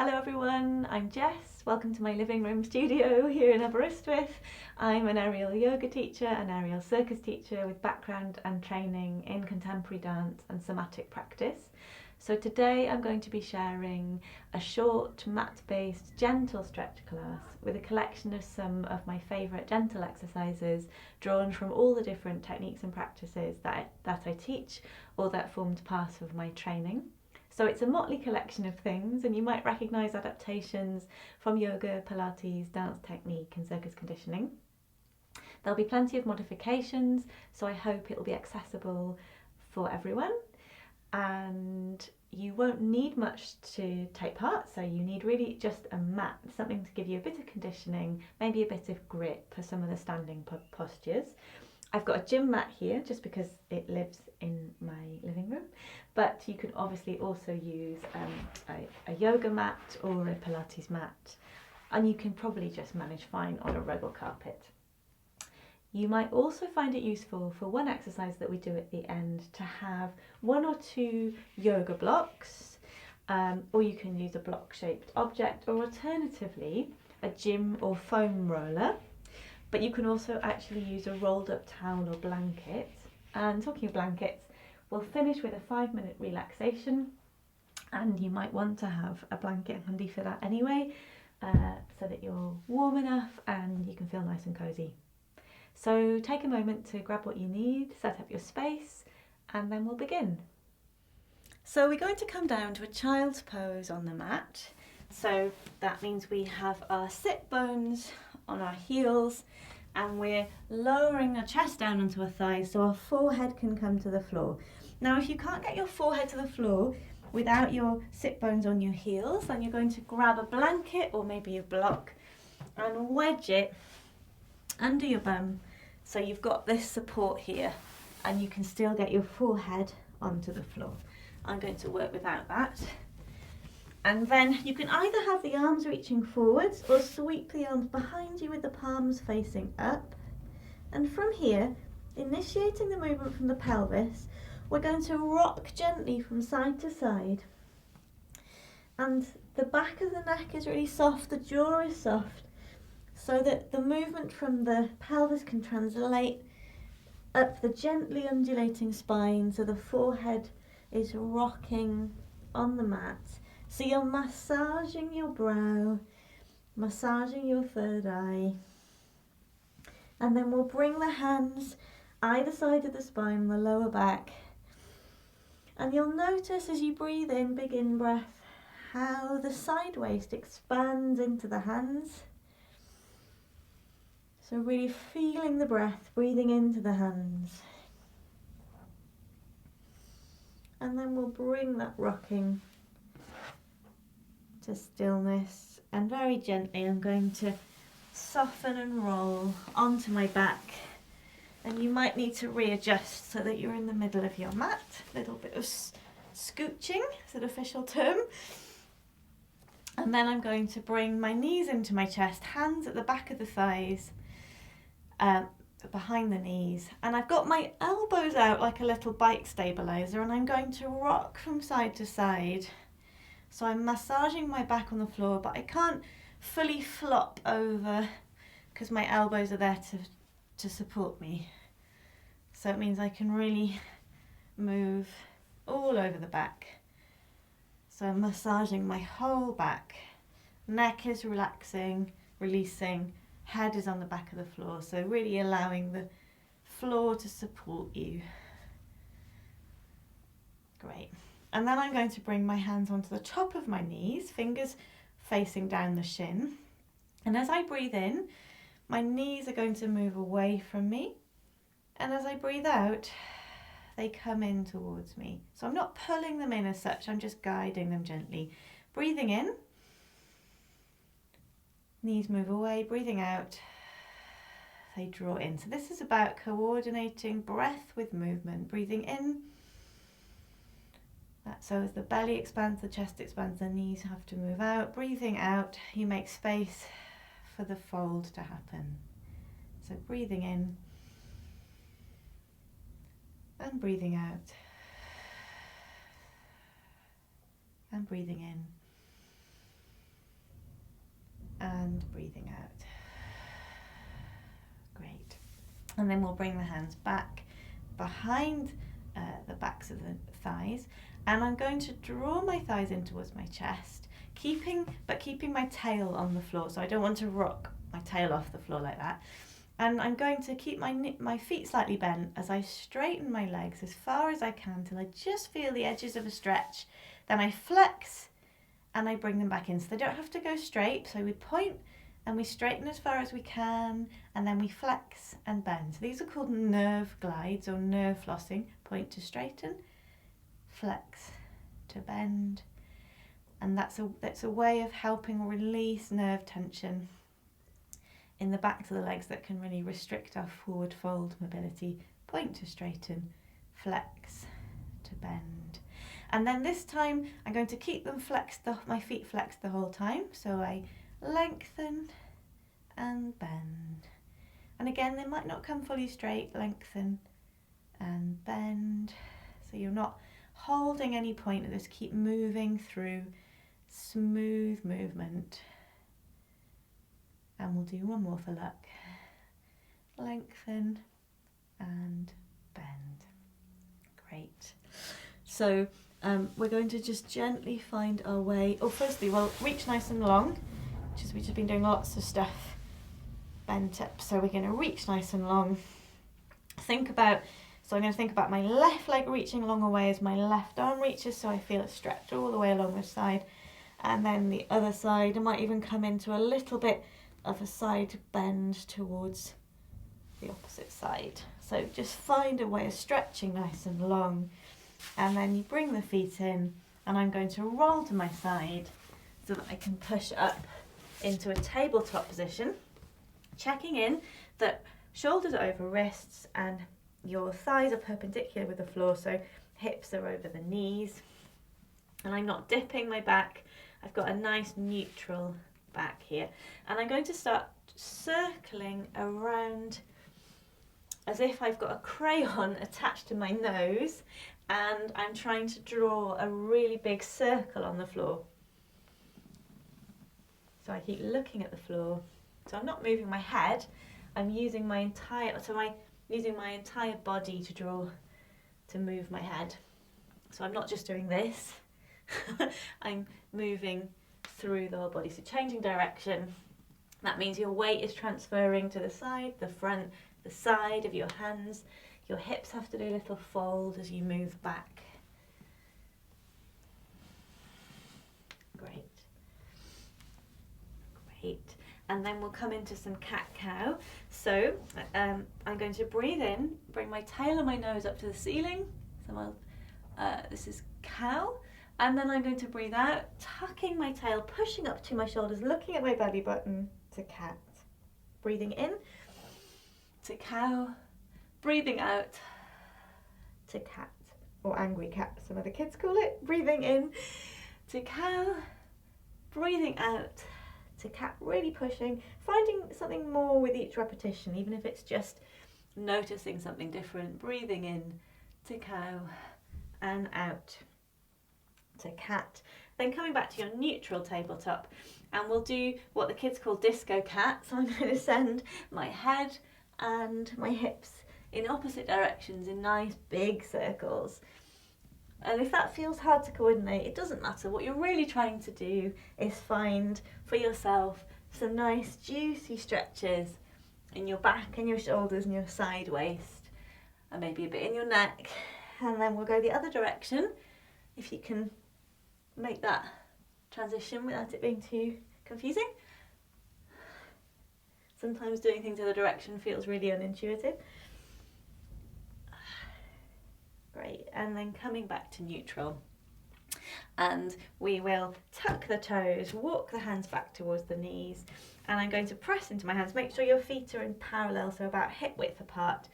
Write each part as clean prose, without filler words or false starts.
Hello everyone, I'm Jess. Welcome to my living room studio here in Aberystwyth. I'm an aerial yoga teacher, an aerial circus teacher with background and training in contemporary dance and somatic practice. So today I'm going to be sharing a short mat-based gentle stretch class with a collection of some of my favourite gentle exercises drawn from all the different techniques and practices that I teach or that formed part of my training. So it's a motley collection of things, and you might recognise adaptations from yoga, Pilates, dance technique and circus conditioning. There'll be plenty of modifications, so I hope it'll be accessible for everyone. And you won't need much to take part, so you need really just a mat, something to give you a bit of conditioning, maybe a bit of grip for some of the standing postures. I've got a gym mat here just because it lives in my living room, but you can obviously also use a yoga mat or a Pilates mat, and you can probably just manage fine on a rug carpet. You might also find it useful for one exercise that we do at the end to have one or two yoga blocks, or you can use a block-shaped object, or alternatively a gym or foam roller. But you can also actually use a rolled up towel or blanket. And talking of blankets, we'll finish with a 5-minute relaxation, and you might want to have a blanket handy for that anyway, so that you're warm enough and you can feel nice and cosy. So take a moment to grab what you need, set up your space, and then we'll begin. So we're going to come down to a child's pose on the mat. So that means we have our sit bones on our heels, and we're lowering our chest down onto our thighs so our forehead can come to the floor. Now if you can't get your forehead to the floor without your sit bones on your heels, then you're going to grab a blanket or maybe a block and wedge it under your bum so you've got this support here and you can still get your forehead onto the floor. I'm going to work without that. And then you can either have the arms reaching forwards or sweep the arms behind you with the palms facing up. And from here, initiating the movement from the pelvis, we're going to rock gently from side to side. And the back of the neck is really soft, the jaw is soft, so that the movement from the pelvis can translate up the gently undulating spine, so the forehead is rocking on the mat. So you're massaging your brow, massaging your third eye, and then we'll bring the hands either side of the spine, the lower back, and you'll notice as you breathe in, big in breath, how the side waist expands into the hands. So really feeling the breath, breathing into the hands. And then we'll bring that rocking to stillness, and very gently I'm going to soften and roll onto my back, and you might need to readjust so that you're in the middle of your mat. A little bit of scooching is an official term. And then I'm going to bring my knees into my chest, hands at the back of the thighs, behind the knees, and I've got my elbows out like a little bike stabilizer, and I'm going to rock from side to side. So I'm massaging my back on the floor, but I can't fully flop over because my elbows are there to support me. So it means I can really move all over the back. So I'm massaging my whole back. Neck is relaxing, releasing, head is on the back of the floor. So really allowing the floor to support you. Great. And then I'm going to bring my hands onto the top of my knees, fingers facing down the shin. And as I breathe in, my knees are going to move away from me. And as I breathe out, they come in towards me. So I'm not pulling them in as such, I'm just guiding them gently. Breathing in, knees move away, breathing out, they draw in. So this is about coordinating breath with movement. Breathing in, so as the belly expands, the chest expands, the knees have to move out. Breathing out, you make space for the fold to happen. So breathing in and breathing out and breathing in and breathing out. Great. And then we'll bring the hands back behind the backs of the thighs, and I'm going to draw my thighs in towards my chest, keeping my tail on the floor, so I don't want to rock my tail off the floor like that. And I'm going to keep my feet slightly bent as I straighten my legs as far as I can till I just feel the edges of a stretch. Then I flex and I bring them back in, so they don't have to go straight. So we point and we straighten as far as we can, and then we flex and bend. So these are called nerve glides or nerve flossing. Point to straighten, flex to bend, and that's a way of helping release nerve tension in the backs of the legs that can really restrict our forward fold mobility. Point to straighten, flex to bend. And then this time I'm going to keep them flexed, my feet flexed the whole time. So I lengthen and bend. And again, they might not come fully straight. Lengthen and bend. So you're not holding any point, just keep moving through smooth movement. And we'll do one more for luck. Lengthen and bend. Great. So we're going to just gently find our way. Oh, firstly, we'll reach nice and long, which is we've just been doing lots of stuff bent up. So we're going to reach nice and long. So I'm going to think about my left leg reaching along a way as my left arm reaches, so I feel it stretch all the way along the side. And then the other side, I might even come into a little bit of a side bend towards the opposite side. So just find a way of stretching nice and long, and then you bring the feet in, and I'm going to roll to my side so that I can push up into a tabletop position, checking in that shoulders are over wrists and your thighs are perpendicular with the floor, so hips are over the knees, and I'm not dipping my back. I've got a nice neutral back here, and I'm going to start circling around as if I've got a crayon attached to my nose, and I'm trying to draw a really big circle on the floor. So I keep looking at the floor. So I'm not moving my head, I'm using my entire body to move my head. So I'm not just doing this, I'm moving through the whole body. So changing direction, that means your weight is transferring to the side, the front, the side of your hands. Your hips have to do a little fold as you move back. Great. Great. And then we'll come into some cat-cow. So I'm going to breathe in, bring my tail and my nose up to the ceiling. So this is cow. And then I'm going to breathe out, tucking my tail, pushing up to my shoulders, looking at my belly button, to cat. Breathing in, to cow. Breathing out, to cat, or angry cat, some other kids call it. Breathing in, to cow. Breathing out, to cat, really pushing, finding something more with each repetition, even if it's just noticing something different. Breathing in, to cow, and out, to cat. Then coming back to your neutral tabletop, and we'll do what the kids call disco cat. So I'm going to send my head and my hips in opposite directions in nice big circles. And if that feels hard to coordinate, it doesn't matter. What you're really trying to do is find for yourself some nice juicy stretches in your back and your shoulders and your side waist, and maybe a bit in your neck. And then we'll go the other direction, if you can make that transition without it being too confusing. Sometimes doing things the other direction feels really unintuitive. Great, and then coming back to neutral. And we will tuck the toes, walk the hands back towards the knees, and I'm going to press into my hands. Make sure your feet are in parallel, so about hip width apart,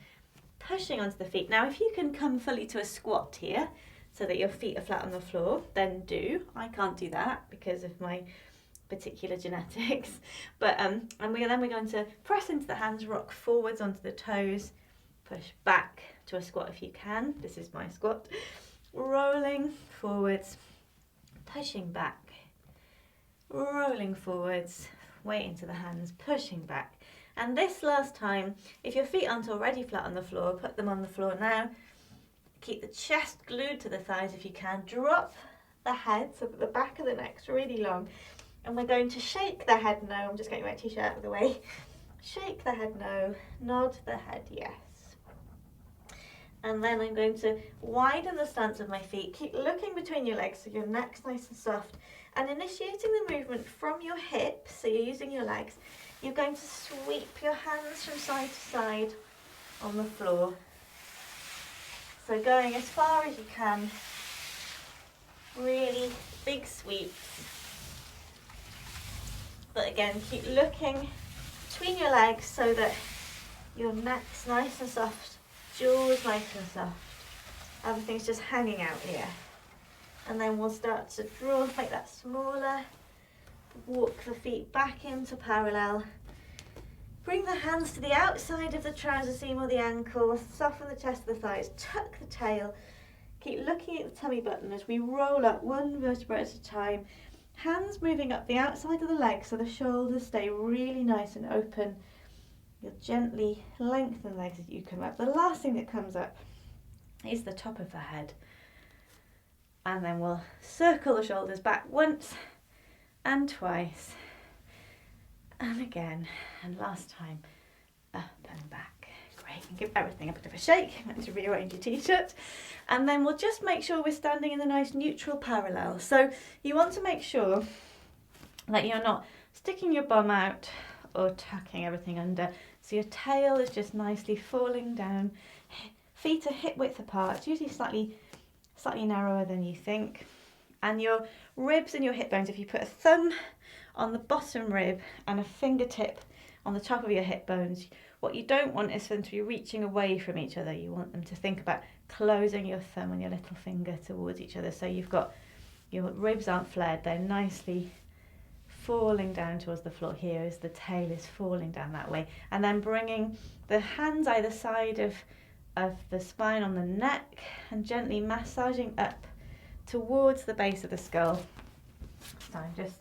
pushing onto the feet. Now if you can come fully to a squat here, so that your feet are flat on the floor, then do. I can't do that because of my particular genetics. But then we're going to press into the hands, rock forwards onto the toes, push back to a squat if you can. This is my squat. Rolling forwards, pushing back, rolling forwards, weight into the hands, pushing back. And this last time, if your feet aren't already flat on the floor, put them on the floor now. Keep the chest glued to the thighs if you can. Drop the head so that the back of the neck's really long. And we're going to shake the head no. I'm just getting my t-shirt out of the way. Shake the head no, nod the head yes. And then I'm going to widen the stance of my feet. Keep looking between your legs so your neck's nice and soft. And initiating the movement from your hips, so you're using your legs, you're going to sweep your hands from side to side on the floor. So going as far as you can, really big sweeps. But again, keep looking between your legs so that your neck's nice and soft, jaws nice and soft. Everything's just hanging out here. And then we'll start to draw, make that smaller. Walk the feet back into parallel. Bring the hands to the outside of the trouser seam or the ankle. Soften the chest of the thighs. Tuck the tail. Keep looking at the tummy button as we roll up one vertebra at a time. Hands moving up the outside of the legs so the shoulders stay really nice and open. You'll gently lengthen the legs as you come up. The last thing that comes up is the top of the head. And then we'll circle the shoulders back once and twice. And again. And last time, up and back. Great. And give everything a bit of a shake. Let's rearrange your t-shirt. And then we'll just make sure we're standing in a nice neutral parallel. So you want to make sure that you're not sticking your bum out or tucking everything under. So your tail is just nicely falling down. Feet are hip width apart. It's usually slightly narrower than you think. And your ribs and your hip bones, if you put a thumb on the bottom rib and a fingertip on the top of your hip bones, what you don't want is for them to be reaching away from each other. You want them to think about closing your thumb and your little finger towards each other. So you've got, your ribs aren't flared, they're nicely falling down towards the floor here as the tail is falling down that way. And then bringing the hands either side of the spine on the neck and gently massaging up towards the base of the skull. So I'm just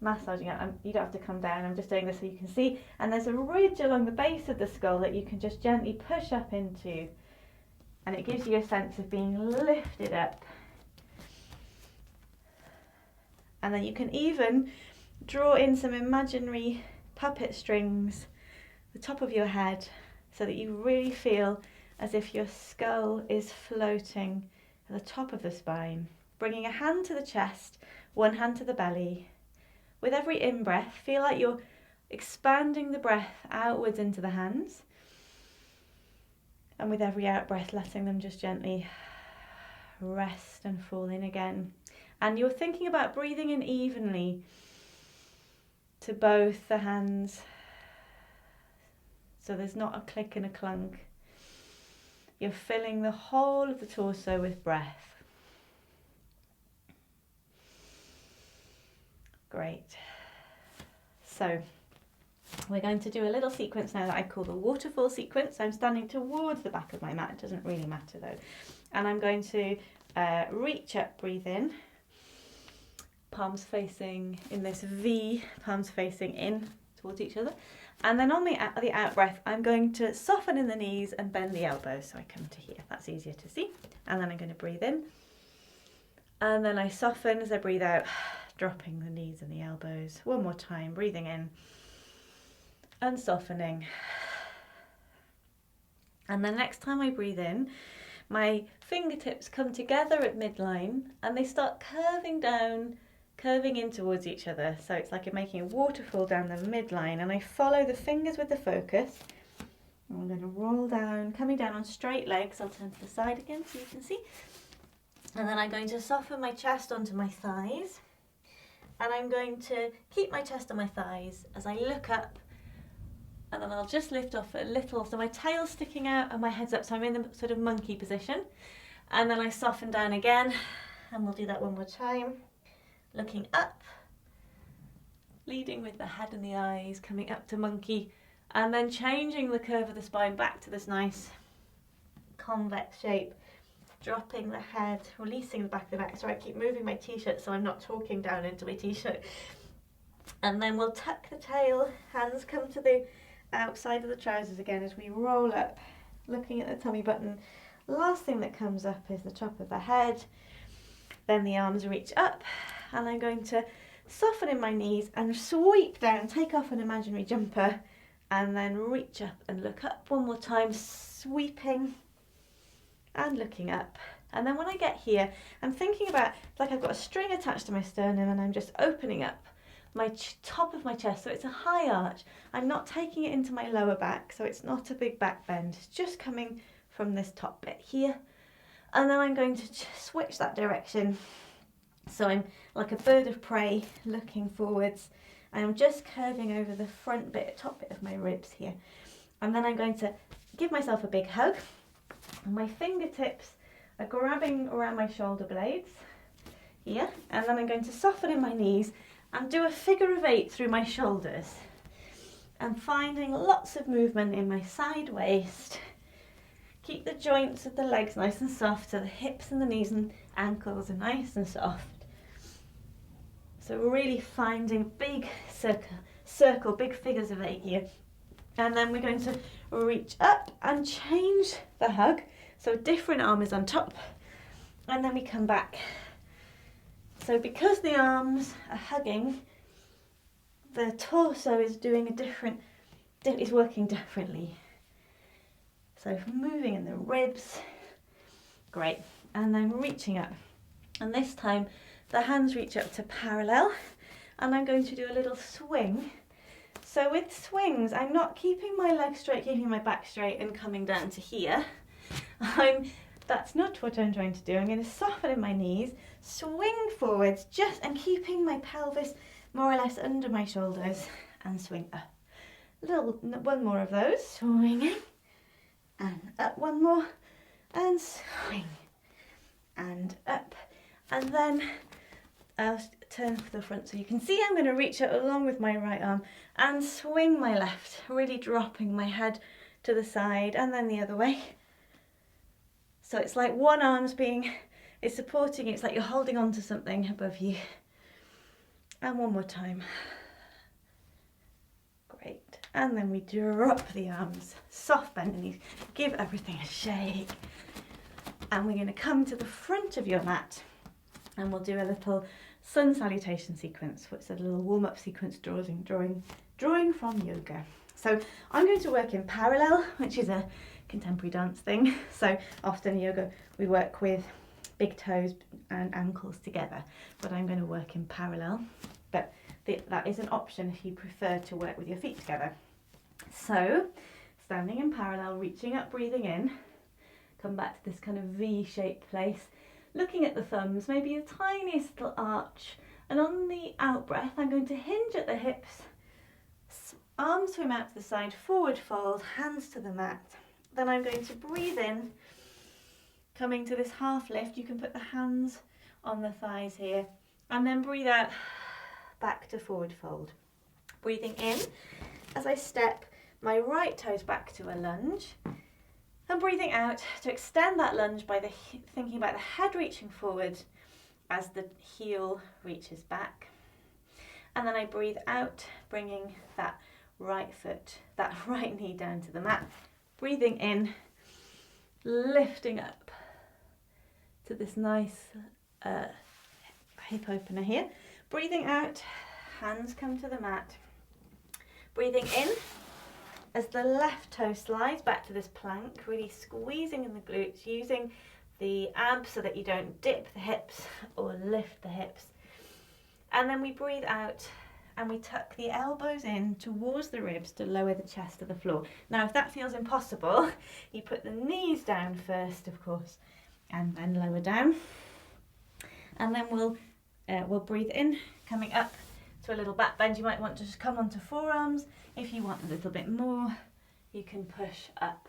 massaging out. You don't have to come down, I'm just doing this so you can see. And there's a ridge along the base of the skull that you can just gently push up into. And it gives you a sense of being lifted up. And then you can even draw in some imaginary puppet strings the top of your head so that you really feel as if your skull is floating at the top of the spine. Bringing a hand to the chest, one hand to the belly. With every in-breath, feel like you're expanding the breath outwards into the hands. And with every out-breath, letting them just gently rest and fall in again. And you're thinking about breathing in evenly to both the hands. So there's not a click and a clunk. You're filling the whole of the torso with breath. Great. So we're going to do a little sequence now that I call the waterfall sequence. I'm standing towards the back of my mat. It doesn't really matter though. And I'm going to reach up, breathe in. Palms facing in this V, palms facing in towards each other. And then on the out breath, I'm going to soften in the knees and bend the elbows. So I come to here, that's easier to see. And then I'm going to breathe in. And then I soften as I breathe out, dropping the knees and the elbows. One more time, breathing in and softening. And the next time I breathe in, my fingertips come together at midline and they start curving down, curving in towards each other. So it's like I'm making a waterfall down the midline, and I follow the fingers with the focus. And I'm going to roll down, coming down on straight legs. I'll turn to the side again so you can see. And then I'm going to soften my chest onto my thighs. And I'm going to keep my chest on my thighs as I look up, and then I'll just lift off a little. So my tail's sticking out and my head's up. So I'm in the sort of monkey position. And then I soften down again, and we'll do that one more time. Looking up, leading with the head and the eyes, coming up to monkey, and then changing the curve of the spine back to this nice convex shape, dropping the head, releasing the back of the neck. Sorry, I keep moving my t-shirt so I'm not talking down into my t-shirt. And then we'll tuck the tail, hands come to the outside of the trousers again as we roll up, looking at the tummy button. Last thing that comes up is the top of the head. Then the arms reach up, and I'm going to soften in my knees and sweep down, take off an imaginary jumper, and then reach up and look up one more time, sweeping and looking up. And then when I get here, I'm thinking about, like I've got a string attached to my sternum and I'm just opening up my top of my chest, so it's a high arch. I'm not taking it into my lower back, so it's not a big back bend. It's just coming from this top bit here. And then I'm going to switch that direction. So I'm like a bird of prey looking forwards. And I'm just curving over the front bit, top bit of my ribs here. And then I'm going to give myself a big hug. And my fingertips are grabbing around my shoulder blades here. And then I'm going to soften in my knees and do a figure of 8 through my shoulders. And finding lots of movement in my side waist. Keep the joints of the legs nice and soft, so the hips and the knees and ankles are nice and soft. So we're really finding big circle, big figures of 8 here. And then we're going to reach up and change the hug. So different arm is on top. And then we come back. So because the arms are hugging, the torso is doing is working differently. So moving in the ribs, great. And then reaching up. And this time the hands reach up to parallel, and I'm going to do a little swing. So with swings, I'm not keeping my legs straight, keeping my back straight and coming down to here. That's not what I'm trying to do. I'm going to soften in my knees, swing forwards, and keeping my pelvis more or less under my shoulders, and swing up. One more of those, swinging, and up one more, and swing, and up, and then I'll turn to the front so you can see I'm going to reach out along with my right arm and swing my left, really dropping my head to the side and then the other way. So it's like one arm's is supporting you, it's like you're holding on to something above you. And one more time. Great. And then we drop the arms, soft bend the knees, give everything a shake. And we're going to come to the front of your mat and we'll do a little sun salutation sequence, which is a little warm-up sequence drawing from yoga. So I'm going to work in parallel, which is a contemporary dance thing. So often in yoga we work with big toes and ankles together, but I'm going to work in parallel. But that is an option if you prefer to work with your feet together. So standing in parallel, reaching up, breathing in, come back to this kind of V-shaped place, looking at the thumbs, maybe the tiniest little arch, and on the out breath I'm going to hinge at the hips, arms swim out to the side, forward fold, hands to the mat. Then I'm going to breathe in, coming to this half lift. You can put the hands on the thighs here, and then breathe out, back to forward fold. Breathing in as I step my right toes back to a lunge, and breathing out to extend that lunge by thinking about the head reaching forward as the heel reaches back. And then I breathe out, bringing that right knee down to the mat. Breathing in, lifting up to this nice hip opener here. Breathing out, hands come to the mat. Breathing in as the left toe slides back to this plank, really squeezing in the glutes, using the abs so that you don't dip the hips or lift the hips. And then we breathe out and we tuck the elbows in towards the ribs to lower the chest to the floor. Now, if that feels impossible, you put the knees down first, of course, and then lower down. And then we'll breathe in, coming up to a little back bend. You might want to just come onto forearms. If you want a little bit more, you can push up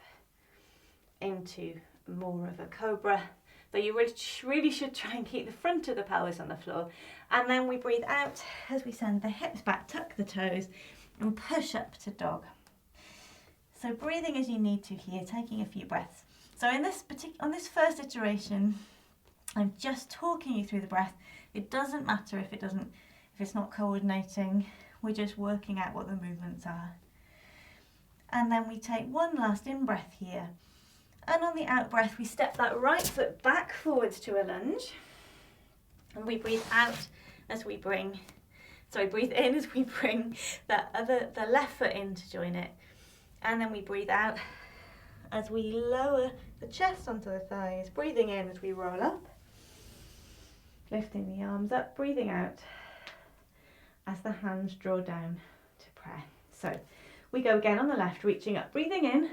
into more of a cobra. But you really should try and keep the front of the pelvis on the floor. And then we breathe out as we send the hips back, tuck the toes, and push up to dog. So breathing as you need to here, taking a few breaths. So on this first iteration, I'm just talking you through the breath. It doesn't matter if it's not coordinating we're just working out what the movements are. And then we take one last in-breath here. And on the out-breath, we step that right foot back forwards to a lunge. And we breathe out as we breathe in as we bring the left foot in to join it. And then we breathe out as we lower the chest onto the thighs, breathing in as we roll up, lifting the arms up, breathing out as the hands draw down to prayer. So we go again on the left, reaching up, breathing in,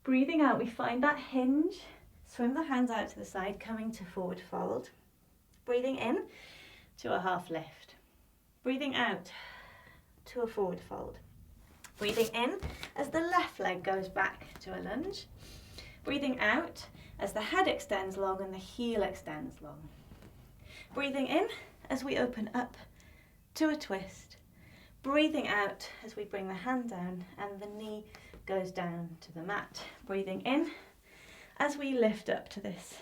breathing out, we find that hinge, swim the hands out to the side, coming to forward fold, breathing in to a half lift, breathing out to a forward fold, breathing in as the left leg goes back to a lunge, breathing out as the head extends long and the heel extends long, breathing in as we open up to a twist, breathing out as we bring the hand down and the knee goes down to the mat, breathing in as we lift up to this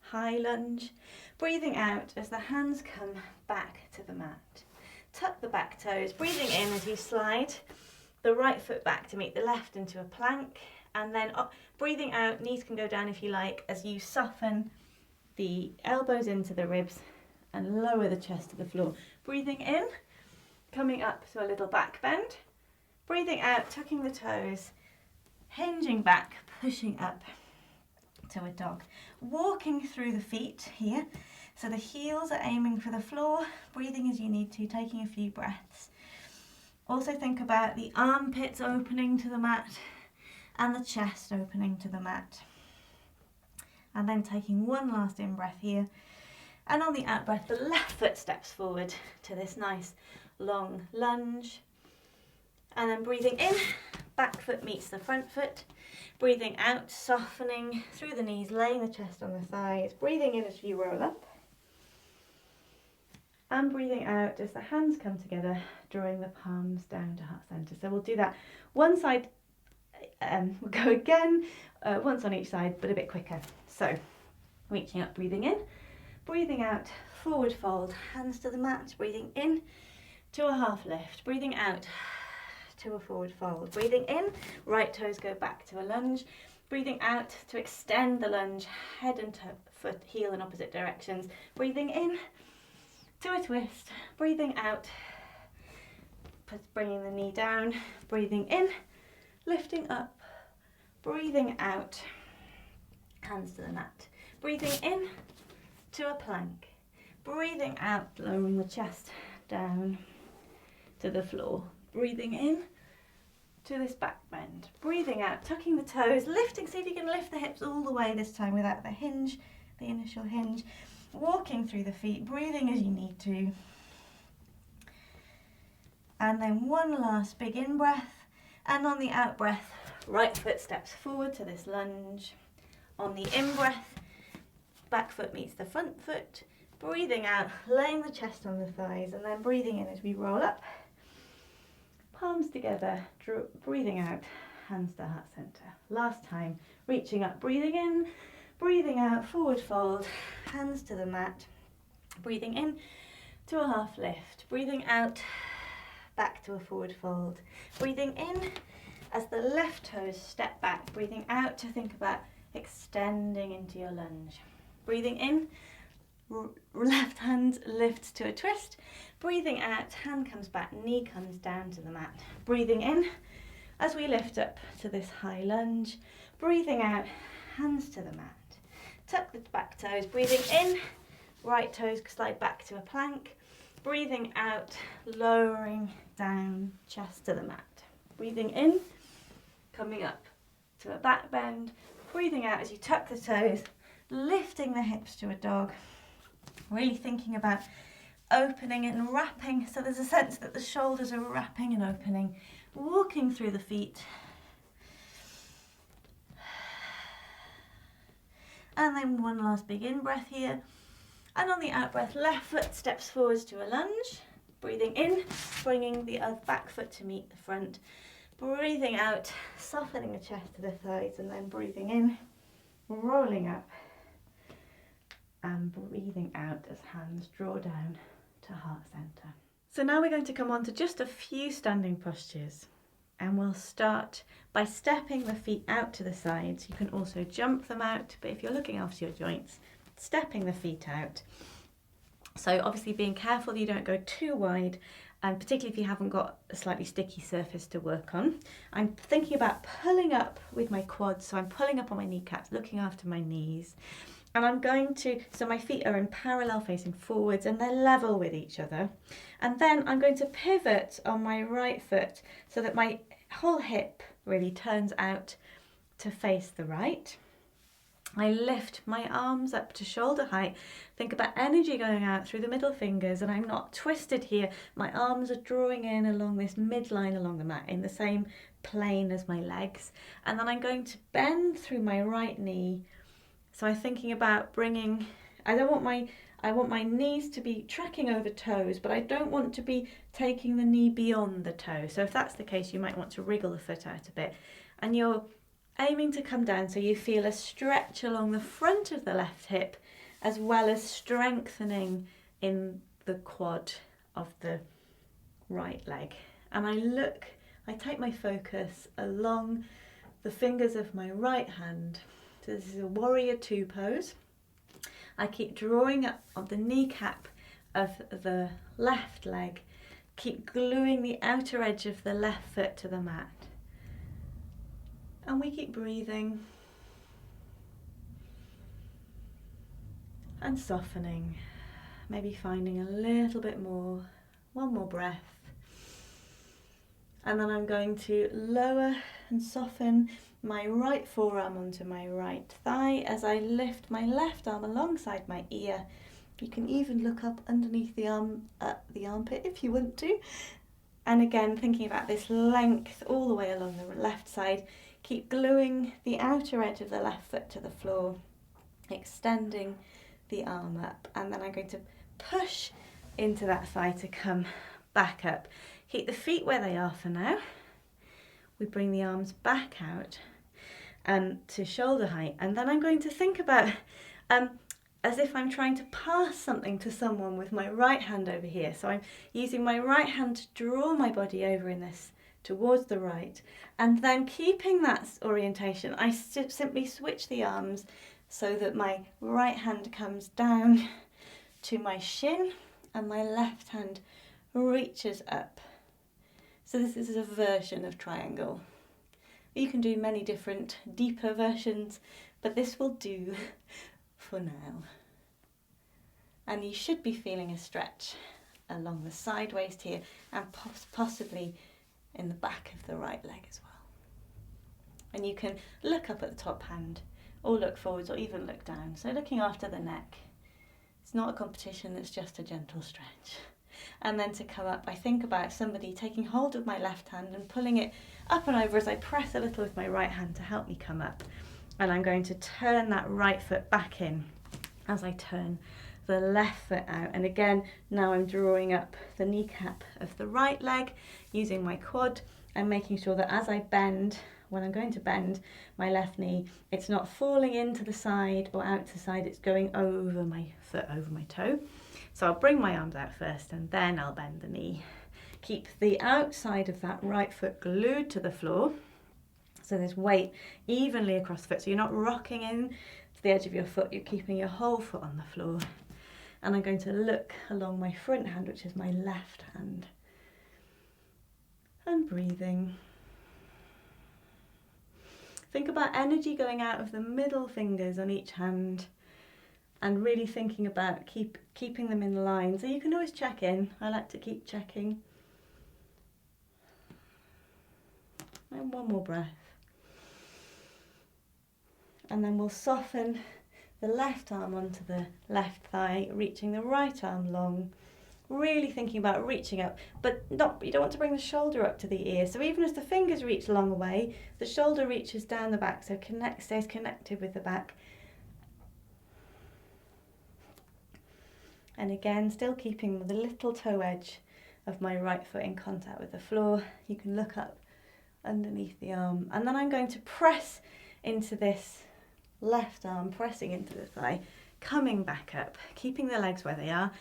high lunge, breathing out as the hands come back to the mat. Tuck the back toes, breathing in as you slide the right foot back to meet the left into a plank, and then breathing out, knees can go down if you like, as you soften the elbows into the ribs and lower the chest to the floor. Breathing in, coming up to a little back bend, breathing out, tucking the toes, hinging back, pushing up to a dog. Walking through the feet here, so the heels are aiming for the floor, breathing as you need to, taking a few breaths. Also think about the armpits opening to the mat and the chest opening to the mat. And then taking one last in-breath here. And on the out-breath, the left foot steps forward to this nice long lunge. And then breathing in, back foot meets the front foot. Breathing out, softening through the knees, laying the chest on the thighs. Breathing in as you roll up. And breathing out as the hands come together, drawing the palms down to heart center. So we'll do that one side, we'll go again, once on each side, but a bit quicker. So reaching up, breathing in, breathing out, forward fold, hands to the mat, breathing in to a half lift, breathing out to a forward fold, breathing in, right toes go back to a lunge, breathing out to extend the lunge, head and foot, heel in opposite directions, breathing in to a twist, breathing out, bringing the knee down, breathing in, lifting up, breathing out, hands to the mat, breathing in to a plank, breathing out, lowering the chest down to the floor, breathing in to this back bend, breathing out, tucking the toes, lifting, see if you can lift the hips all the way this time without the hinge, the initial hinge, walking through the feet, breathing as you need to. And then one last big in-breath, and on the out-breath, right foot steps forward to this lunge. On the in-breath, back foot meets the front foot, breathing out, laying the chest on the thighs, and then breathing in as we roll up, palms together, breathing out, hands to heart center. Last time, reaching up, breathing in, breathing out, forward fold, hands to the mat, breathing in to a half lift, breathing out, back to a forward fold, breathing in as the left toes step back, breathing out to think about extending into your lunge, breathing in, left hand lifts to a twist, breathing out, hand comes back, knee comes down to the mat, breathing in as we lift up to this high lunge, breathing out, hands to the mat, tuck the back toes, breathing in, right toes slide back to a plank, breathing out, lowering down, chest to the mat, breathing in, coming up to a back bend, breathing out as you tuck the toes, lifting the hips to a dog, really thinking about opening and wrapping, so there's a sense that the shoulders are wrapping and opening, walking through the feet, and then one last big in-breath here, and on the out-breath, left foot steps forwards to a lunge, breathing in, bringing the back foot to meet the front, breathing out, softening the chest to the thighs, and then breathing in, rolling up, and breathing out as hands draw down to heart center. So now we're going to come on to just a few standing postures, and we'll start by stepping the feet out to the sides. You can also jump them out, but if you're looking after your joints, stepping the feet out. So obviously being careful you don't go too wide, and particularly if you haven't got a slightly sticky surface to work on. I'm thinking about pulling up with my quads, so I'm pulling up on my kneecaps, looking after my knees. And I'm going to, so my feet are in parallel facing forwards and they're level with each other. And then I'm going to pivot on my right foot so that my whole hip really turns out to face the right. I lift my arms up to shoulder height. Think about energy going out through the middle fingers, and I'm not twisted here. My arms are drawing in along this midline along the mat in the same plane as my legs. And then I'm going to bend through my right knee. So I'm thinking about bringing, I want my knees to be tracking over toes, but I don't want to be taking the knee beyond the toe. So if that's the case, you might want to wriggle the foot out a bit. And you're aiming to come down so you feel a stretch along the front of the left hip, as well as strengthening in the quad of the right leg. And I take my focus along the fingers of my right hand. So this is a warrior two pose. I keep drawing up on the kneecap of the left leg, keep gluing the outer edge of the left foot to the mat. And we keep breathing and softening, maybe finding a little bit more, one more breath. And then I'm going to lower and soften my right forearm onto my right thigh as I lift my left arm alongside my ear. You can even look up underneath the armpit if you want to. And again, thinking about this length all the way along the left side. Keep gluing the outer edge of the left foot to the floor, extending the arm up. And then I'm going to push into that thigh to come back up. Keep the feet where they are for now. We bring the arms back out to shoulder height, and then I'm going to think about as if I'm trying to pass something to someone with my right hand over here. So I'm using my right hand to draw my body over in this towards the right, and then keeping that orientation, I simply switch the arms so that my right hand comes down to my shin and my left hand reaches up. So this is a version of triangle. You can do many different deeper versions, but this will do for now. And you should be feeling a stretch along the side waist here, and possibly in the back of the right leg as well. And you can look up at the top hand, or look forwards, or even look down. So looking after the neck. It's not a competition, it's just a gentle stretch. And then to come up, I think about somebody taking hold of my left hand and pulling it up and over as I press a little with my right hand to help me come up. And I'm going to turn that right foot back in as I turn the left foot out. And again, now I'm drawing up the kneecap of the right leg using my quad and making sure that as I bend, when I'm going to bend my left knee, it's not falling into the side or out to the side, it's going over my foot, over my toe. So I'll bring my arms out first and then I'll bend the knee. Keep the outside of that right foot glued to the floor. So there's weight evenly across the foot. So you're not rocking in to the edge of your foot, you're keeping your whole foot on the floor. And I'm going to look along my front hand, which is my left hand. And breathing. Think about energy going out of the middle fingers on each hand. And really thinking about keeping them in line. So you can always check in. I like to keep checking. And one more breath. And then we'll soften the left arm onto the left thigh, reaching the right arm long. Really thinking about reaching up, but you don't want to bring the shoulder up to the ear. So even as the fingers reach a long way, the shoulder reaches down the back, so stays connected with the back. And again, still keeping the little toe edge of my right foot in contact with the floor. You can look up underneath the arm. And then I'm going to press into this left arm, pressing into the thigh, coming back up, keeping the legs where they are.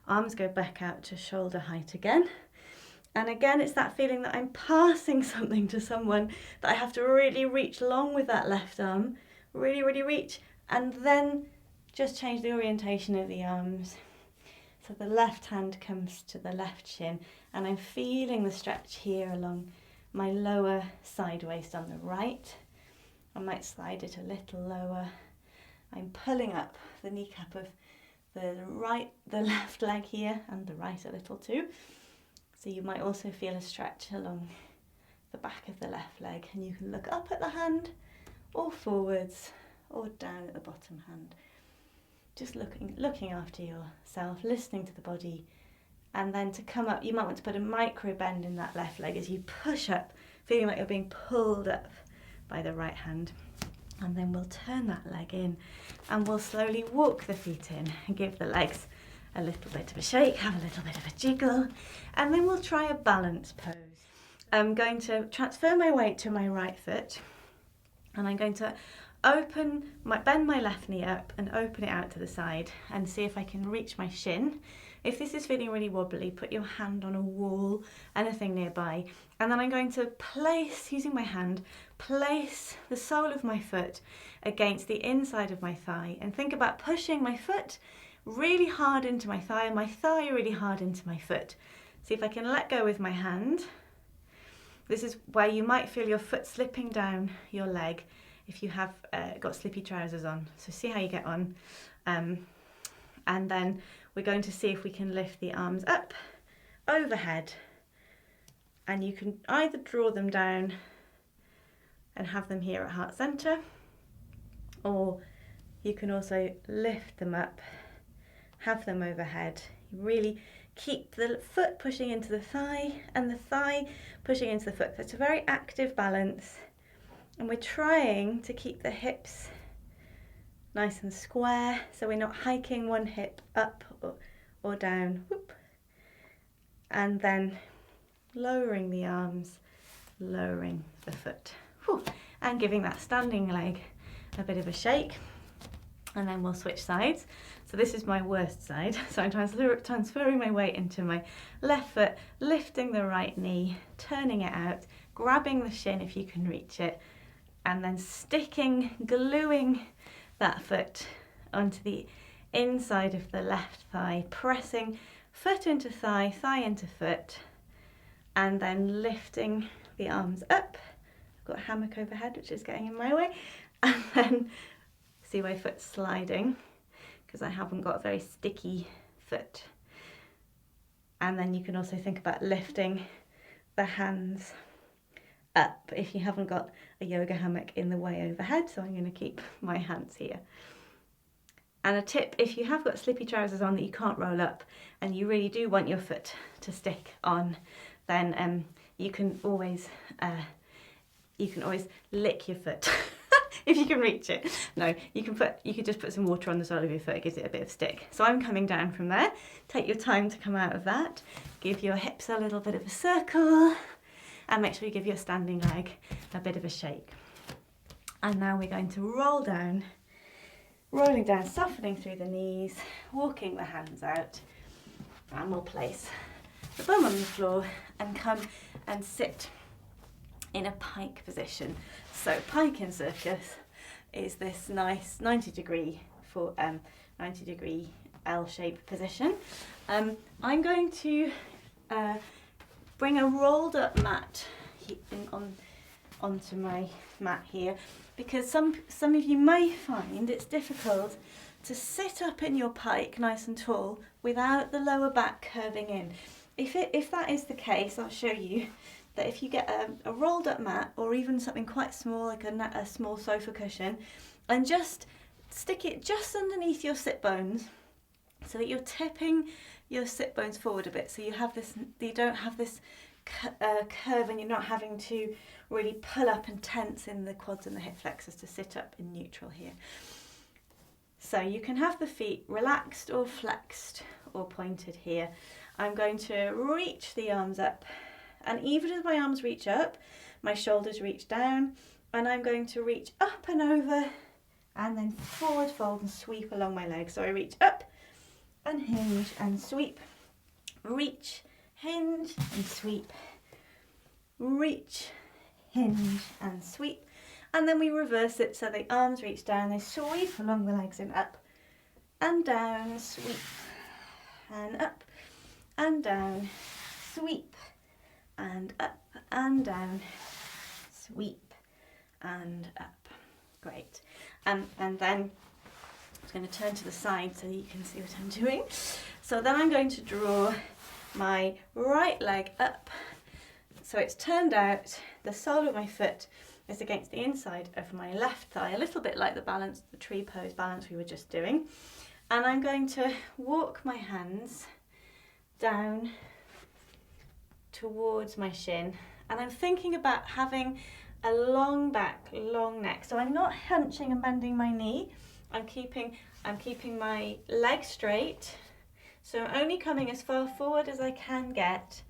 Arms go back out to shoulder height again. And again, it's that feeling that I'm passing something to someone, that I have to really reach long with that left arm, really, really reach, and then just change the orientation of the arms. So the left hand comes to the left shin, and I'm feeling the stretch here along my lower side waist on the right. I might slide it a little lower. I'm pulling up the kneecap of the left leg here, and the right a little too. So you might also feel a stretch along the back of the left leg, and you can look up at the hand or forwards or down at the bottom hand. Just looking after yourself, listening to the body. And then to come up, you might want to put a micro bend in that left leg as you push up, feeling like you're being pulled up by the right hand. And then we'll turn that leg in, and we'll slowly walk the feet in and give the legs a little bit of a shake, have a little bit of a jiggle, and then we'll try a balance pose. I'm going to transfer my weight to my right foot, and I'm going to bend my left knee up and open it out to the side and see if I can reach my shin. If this is feeling really wobbly, put your hand on a wall, anything nearby, and then I'm going to place, using my hand, place the sole of my foot against the inside of my thigh, and think about pushing my foot really hard into my thigh and my thigh really hard into my foot. See if I can let go with my hand. This is where you might feel your foot slipping down your leg if you have got slippy trousers on. So see how you get on. And then we're going to see if we can lift the arms up overhead, and you can either draw them down and have them here at heart center, or you can also lift them up, have them overhead. Really keep the foot pushing into the thigh and the thigh pushing into the foot. That's a very active balance, and we're trying to keep the hips nice and square, so we're not hiking one hip up or down. Whoop. And then lowering the arms, lowering the foot. Whew. And giving that standing leg a bit of a shake. And then we'll switch sides. So this is my worst side. So I'm transferring my weight into my left foot, lifting the right knee, turning it out, grabbing the shin if you can reach it, and then gluing that foot onto the inside of the left thigh, pressing foot into thigh, thigh into foot, and then lifting the arms up. I've got a hammock overhead which is getting in my way, and then see my foot sliding because I haven't got a very sticky foot. And then you can also think about lifting the hands up if you haven't got a yoga hammock in the way overhead. So I'm going to keep my hands here. And a tip, if you have got slippy trousers on that you can't roll up and you really do want your foot to stick on, then you can always lick your foot if you can reach it. No, you could just put some water on the sole of your foot. It gives it a bit of stick. So I'm coming down from there. Take your time to come out of that. Give your hips a little bit of a circle, and make sure you give your standing leg a bit of a shake. And now we're going to rolling down, softening through the knees, walking the hands out, and we'll place the bum on the floor and come and sit in a pike position. So pike in circus is this nice 90 degree L-shaped position. I'm going to bring a rolled up mat onto my mat here, because some of you may find it's difficult to sit up in your pike nice and tall without the lower back curving in. If that is the case, I'll show you that if you get a rolled up mat, or even something quite small like a small sofa cushion, and just stick it just underneath your sit bones so that you're tipping your sit bones forward a bit, so you don't have this curve, and you're not having to really pull up and tense in the quads and the hip flexors to sit up in neutral here. So you can have the feet relaxed or flexed or pointed here. I'm going to reach the arms up, and even as my arms reach up, my shoulders reach down, and I'm going to reach up and over and then forward fold and sweep along my legs. So I reach up and hinge and sweep. Reach, hinge and sweep. Reach, hinge and sweep. And then we reverse it so the arms reach down, they sweep along the legs and up and down, sweep and up and down, sweep and up and down, sweep and up. Great. And then I'm going to turn to the side so you can see what I'm doing. So then I'm going to draw my right leg up so it's turned out, the sole of my foot is against the inside of my left thigh, a little bit like the balance, the tree pose balance we were just doing. And I'm going to walk my hands down towards my shin, and I'm thinking about having a long back, long neck. So I'm not hunching and bending my knee. I'm keeping my leg straight. So I'm only coming as far forward as I can get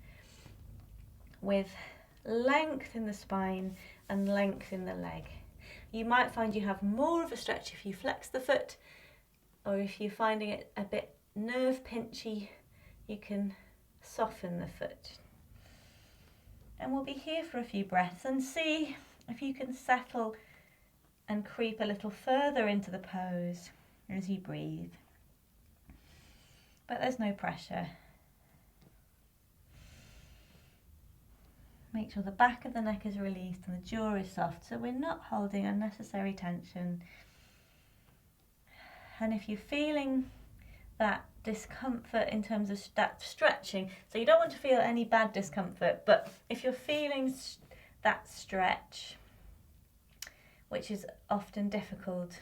with length in the spine and length in the leg. You might find you have more of a stretch if you flex the foot, or if you're finding it a bit nerve pinchy, you can soften the foot. And we'll be here for a few breaths and see if you can settle and creep a little further into the pose as you breathe. But there's no pressure. Make sure the back of the neck is released and the jaw is soft, so we're not holding unnecessary tension. And if you're feeling that discomfort in terms of that stretching, so you don't want to feel any bad discomfort, but if you're feeling that stretch, which is often difficult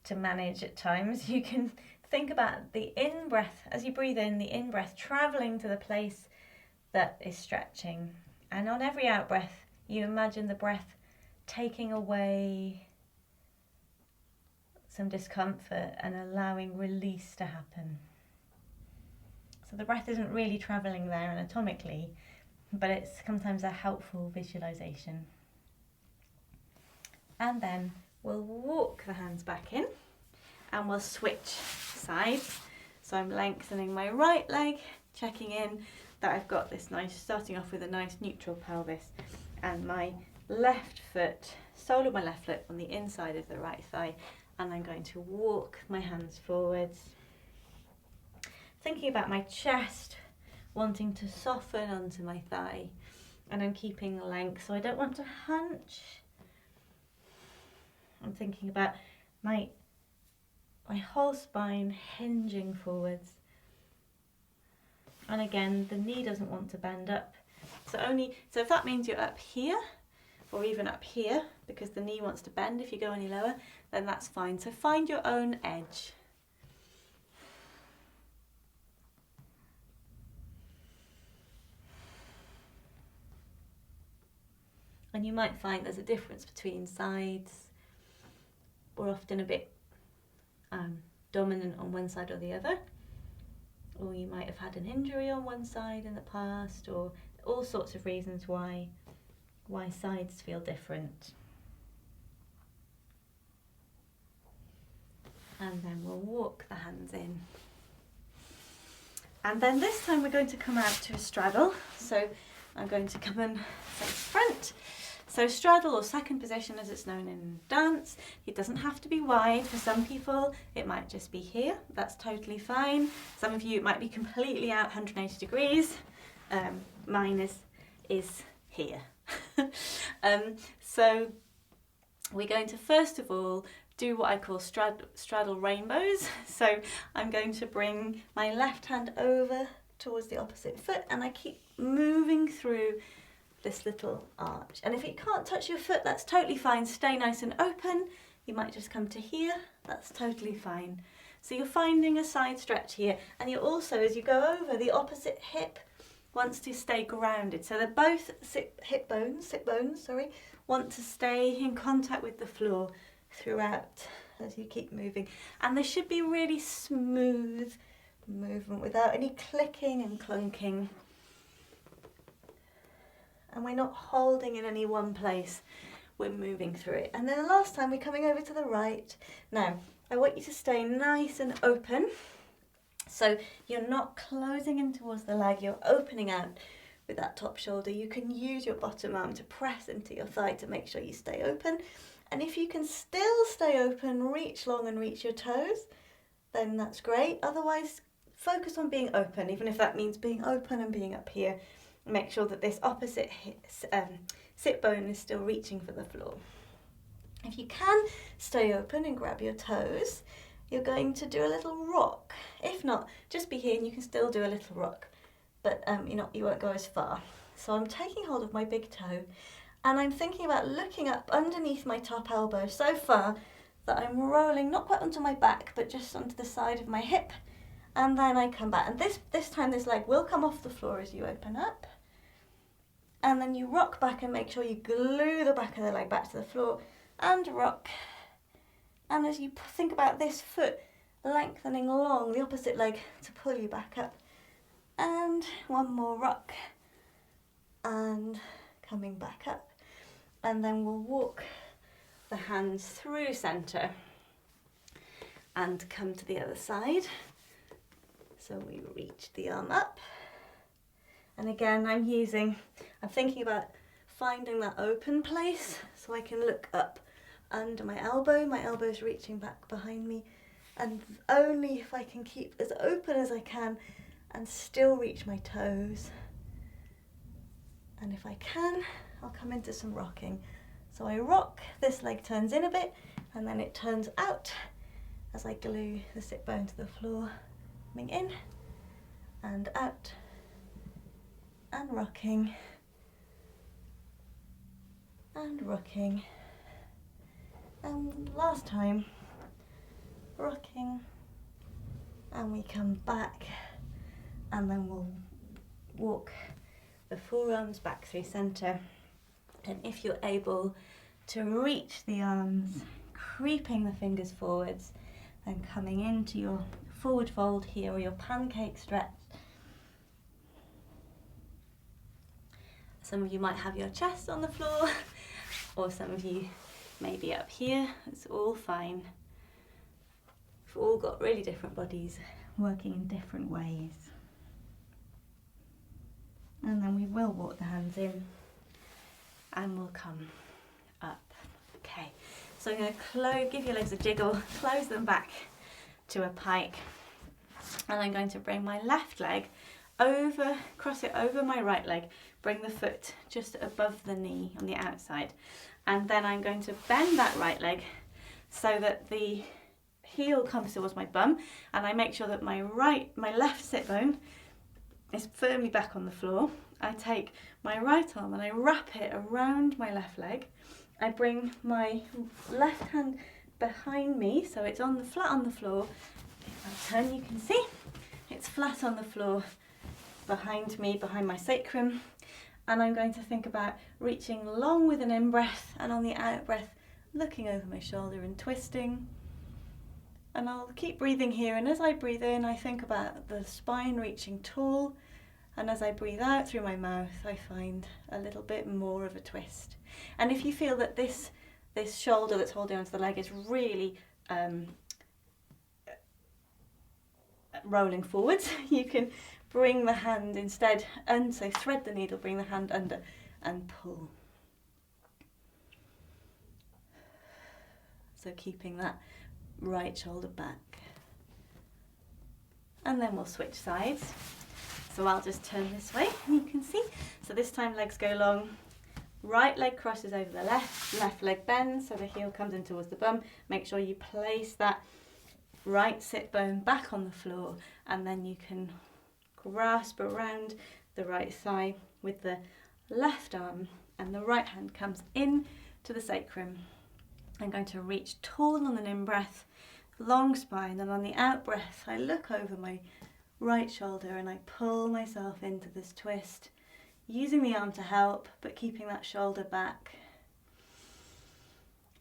to manage at times, you can think about the in-breath, as you breathe in, the in-breath travelling to the place that is stretching. And on every out-breath, you imagine the breath taking away some discomfort and allowing release to happen. So the breath isn't really travelling there anatomically, but it's sometimes a helpful visualisation. And then we'll walk the hands back in and we'll switch sides. So I'm lengthening my right leg, checking in that I've got this nice, starting off with a nice neutral pelvis, and my left foot, sole of my left foot on the inside of the right thigh, and I'm going to walk my hands forwards. Thinking about my chest, wanting to soften onto my thigh, and I'm keeping length, so I don't want to hunch. I'm thinking about my whole spine hinging forwards. And again, the knee doesn't want to bend up. So if that means you're up here, or even up here, because the knee wants to bend if you go any lower, then that's fine. So find your own edge. And you might find there's a difference between sides. We're often a bit dominant on one side or the other. Or you might have had an injury on one side in the past, or all sorts of reasons why sides feel different. And then we'll walk the hands in. And then this time we're going to come out to a straddle. So I'm going to come and face front. So straddle, or second position as it's known in dance, it doesn't have to be wide. For some people it might just be here, that's totally fine. Some of you it might be completely out 180 degrees. Mine is here. So we're going to first of all do what I call straddle rainbows. So I'm going to bring my left hand over towards the opposite foot, and I keep moving through this little arch. And if you can't touch your foot, that's totally fine. Stay nice and open. You might just come to here. That's totally fine. So you're finding a side stretch here, and you're also, as you go over, the opposite hip wants to stay grounded. So they're both sit bones, want to stay in contact with the floor throughout as you keep moving. And there should be really smooth movement without any clicking and clunking. And we're not holding in any one place, we're moving through it. And then the last time we're coming over to the right. Now, I want you to stay nice and open. So you're not closing in towards the leg, you're opening out with that top shoulder. You can use your bottom arm to press into your thigh to make sure you stay open. And if you can still stay open, reach long and reach your toes, then that's great. Otherwise, focus on being open, even if that means being open and being up here. Make sure that this opposite sit bone is still reaching for the floor. If you can stay open and grab your toes, you're going to do a little rock. If not, just be here and you can still do a little rock, but you won't go as far. So I'm taking hold of my big toe and I'm thinking about looking up underneath my top elbow so far that I'm rolling not quite onto my back, but just onto the side of my hip, and then I come back. And this time this leg will come off the floor as you open up, and then you rock back and make sure you glue the back of the leg back to the floor and rock. And as you think about this foot lengthening along the opposite leg to pull you back up, and one more rock and coming back up, and then we'll walk the hands through center and come to the other side. So we reach the arm up, and again I'm thinking about finding that open place so I can look up under my elbow's reaching back behind me, and only if I can keep as open as I can and still reach my toes. And if I can, I'll come into some rocking. So I rock, this leg turns in a bit, and then it turns out as I glue the sit bone to the floor, coming in and out and rocking and rocking, and last time rocking, and we come back, and then we'll walk the forearms back through center. And if you're able to reach the arms, creeping the fingers forwards, then coming into your forward fold here, or your pancake stretch. Some of you might have your chest on the floor, or some of you may be up here. It's all fine. We've all got really different bodies working in different ways. And then we will walk the hands in and we'll come up. Okay, so I'm going to give your legs a jiggle, close them back to a pike, and I'm going to bring my left leg over, cross it over my right leg, bring the foot just above the knee on the outside, and then I'm going to bend that right leg so that the heel comes towards my bum, and I make sure that my left sit bone is firmly back on the floor. I take my right arm and I wrap it around my left leg. I bring my left hand behind me so it's flat on the floor. If I turn, you can see it's flat on the floor behind me, behind my sacrum. And I'm going to think about reaching long with an in-breath, and on the out-breath looking over my shoulder and twisting. And I'll keep breathing here, and as I breathe in I think about the spine reaching tall, and as I breathe out through my mouth I find a little bit more of a twist. And if you feel that this shoulder that's holding onto the leg is really rolling forwards, you can bring the hand instead, and so thread the needle, bring the hand under and pull. So keeping that right shoulder back. And then we'll switch sides. So I'll just turn this way and you can see. So this time legs go long, right leg crosses over the left leg bends so the heel comes in towards the bum. Make sure you place that right sit bone back on the floor, and then you can grasp around the right thigh with the left arm, and the right hand comes in to the sacrum. I'm going to reach tall on an in-breath, long spine, and on the out-breath I look over my right shoulder and I pull myself into this twist, using the arm to help but keeping that shoulder back.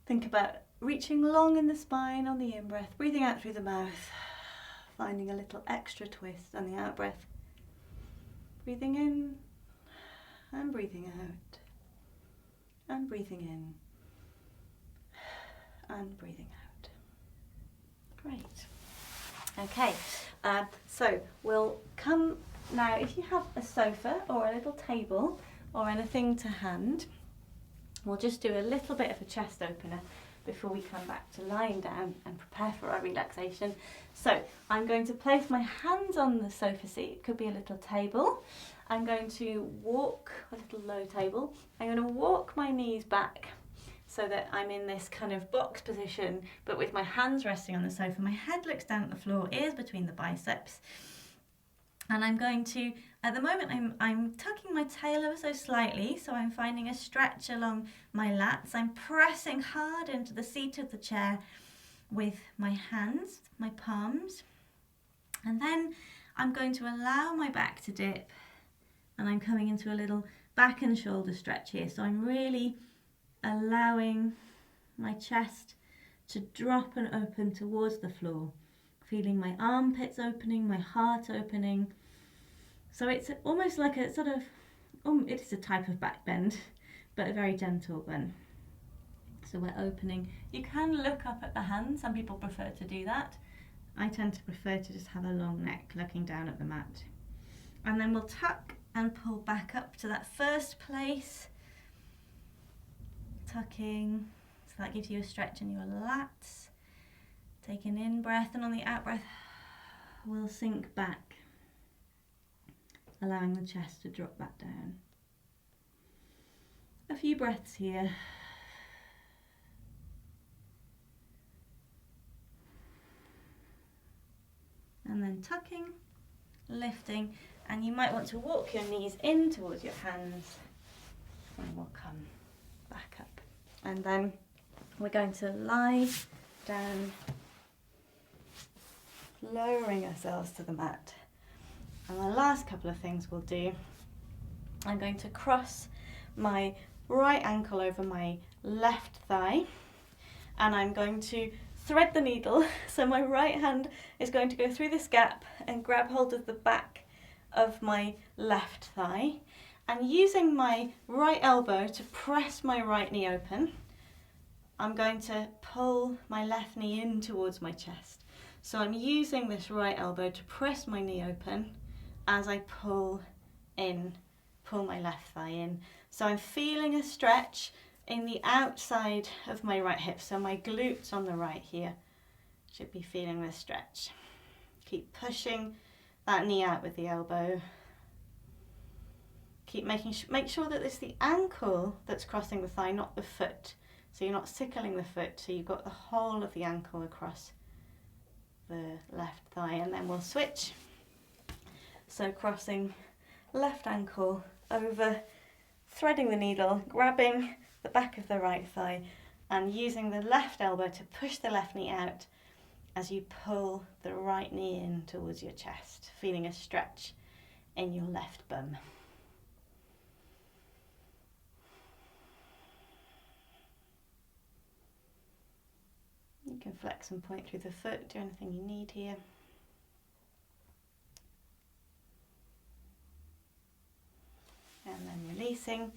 Think about reaching long in the spine on the in-breath, breathing out through the mouth, finding a little extra twist on the out-breath. Breathing in and breathing out, and breathing in and breathing out. Great. Okay, So we'll come now, if you have a sofa or a little table or anything to hand, we'll just do a little bit of a chest opener before we come back to lying down and prepare for our relaxation. So I'm going to place my hands on the sofa seat, it could be a little table. I'm going to walk, a little low table, I'm going to walk my knees back so that I'm in this kind of box position, but with my hands resting on the sofa. My head looks down at the floor, ears between the biceps. And I'm going to, at the moment, I'm tucking my tail ever so slightly, so I'm finding a stretch along my lats. I'm pressing hard into the seat of the chair with my hands, my palms. And then I'm going to allow my back to dip, and I'm coming into a little back and shoulder stretch here. So I'm really allowing my chest to drop and open towards the floor, feeling my armpits opening, my heart opening. So it's almost like a sort of, it's a type of back bend, but a very gentle one. So we're opening. You can look up at the hands, some people prefer to do that. I tend to prefer to just have a long neck looking down at the mat. And then we'll tuck and pull back up to that first place. Tucking, so that gives you a stretch in your lats. Take an in breath, and on the out breath, we'll sink back, allowing the chest to drop back down. A few breaths here. And then tucking, lifting, and you might want to walk your knees in towards your hands, and we'll come back up. And then we're going to lie down, lowering ourselves to the mat. And the last couple of things we'll do, I'm going to cross my right ankle over my left thigh, and I'm going to thread the needle. So my right hand is going to go through this gap and grab hold of the back of my left thigh, and using my right elbow to press my right knee open, I'm going to pull my left knee in towards my chest. So I'm using this right elbow to press my knee open as I pull my left thigh in. So I'm feeling a stretch in the outside of my right hip. So my glutes on the right here should be feeling this stretch. Keep pushing that knee out with the elbow. Make sure that it's the ankle that's crossing the thigh, not the foot. So you're not sickling the foot, so you've got the whole of the ankle across the left thigh. And then we'll switch. So crossing left ankle over, threading the needle, grabbing the back of the right thigh, and using the left elbow to push the left knee out as you pull the right knee in towards your chest, feeling a stretch in your left bum. You can flex and point through the foot, do anything you need here. And then releasing.